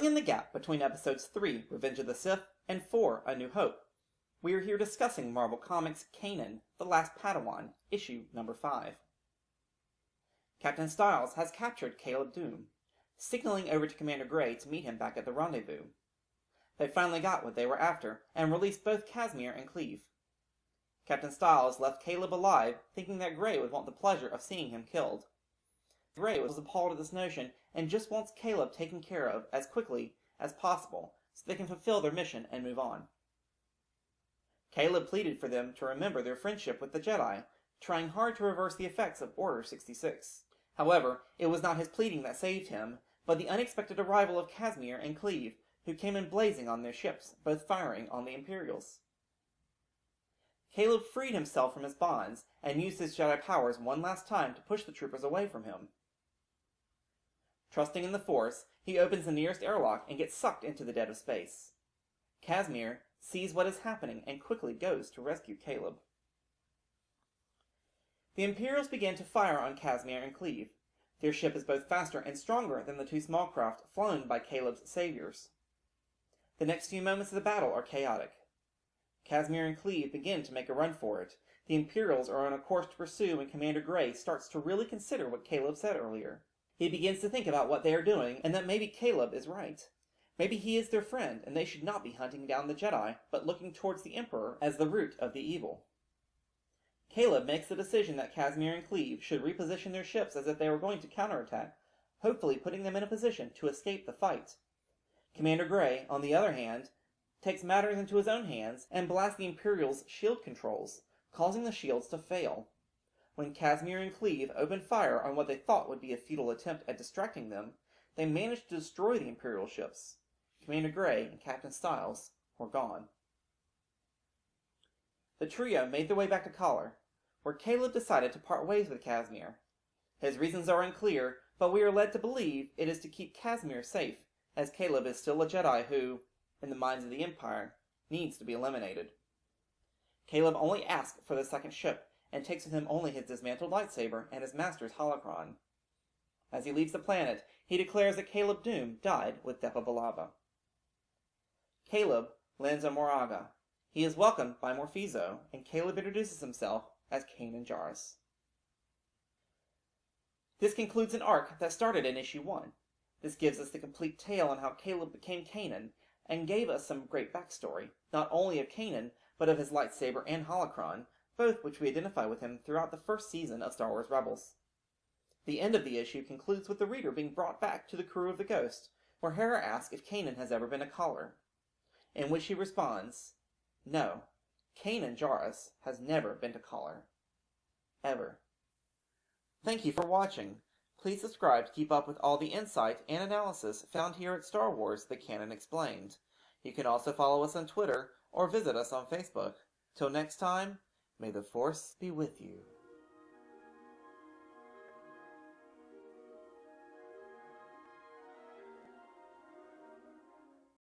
in the gap between episodes 3, Revenge of the Sith, and 4, A New Hope, we are here discussing Marvel Comics' Kanan, The Last Padawan, issue number 5. Captain Styles has captured Caleb Dume, signaling over to Commander Gray to meet him back at the rendezvous. They finally got what they were after, and released both Casimir and Cleve. Captain Styles left Caleb alive, thinking that Gray would want the pleasure of seeing him killed. Gray was appalled at this notion, and just wants Caleb taken care of as quickly as possible, so they can fulfill their mission and move on. Caleb pleaded for them to remember their friendship with the Jedi, trying hard to reverse the effects of Order 66. However, it was not his pleading that saved him, but the unexpected arrival of Casimir and Cleve, who came in blazing on their ships, both firing on the Imperials. Caleb freed himself from his bonds, and used his Jedi powers one last time to push the troopers away from him. Trusting in the Force, he opens the nearest airlock and gets sucked into the dead of space. Casimir sees what is happening and quickly goes to rescue Caleb. The Imperials begin to fire on Casimir and Cleve. Their ship is both faster and stronger than the two small craft flown by Caleb's saviors. The next few moments of the battle are chaotic. Casimir and Cleve begin to make a run for it. The Imperials are on a course to pursue, and Commander Gray starts to really consider what Caleb said earlier. He begins to think about what they are doing, and that maybe Caleb is right. Maybe he is their friend, and they should not be hunting down the Jedi, but looking towards the Emperor as the root of the evil. Caleb makes the decision that Casimir and Cleve should reposition their ships as if they were going to counterattack, hopefully putting them in a position to escape the fight. Commander Gray, on the other hand, takes matters into his own hands and blasts the Imperials' shield controls, causing the shields to fail. When Casimir and Cleve open fire on what they thought would be a futile attempt at distracting them, they manage to destroy the Imperial ships. Commander Gray and Captain Styles were gone. The trio made their way back to Kaller, where Caleb decided to part ways with Casimir. His reasons are unclear, but we are led to believe it is to keep Casimir safe, as Caleb is still a Jedi who, in the minds of the Empire, needs to be eliminated. Caleb only asks for the second ship, and takes with him only his dismantled lightsaber and his master's holocron. As he leaves the planet, he declares that Caleb Dume died with Depa Billaba. Caleb lands on Moraga. He is welcomed by Morphizo, and Caleb introduces himself as Kanan Jarrus. This concludes an arc that started in issue 1. This gives us the complete tale on how Caleb became Kanan, and gave us some great backstory, not only of Kanan, but of his lightsaber and holocron, both which we identify with him throughout the first season of Star Wars Rebels. The end of the issue concludes with the reader being brought back to the crew of the Ghost, where Hera asks if Kanan has ever been a caller, in which he responds, "No, Kanan Jarrus has never been to Kaller. Ever." Thank you for watching. Please subscribe to keep up with all the insight and analysis found here at Star Wars: The Canon Explained. You can also follow us on Twitter or visit us on Facebook. Till next time, may the Force be with you.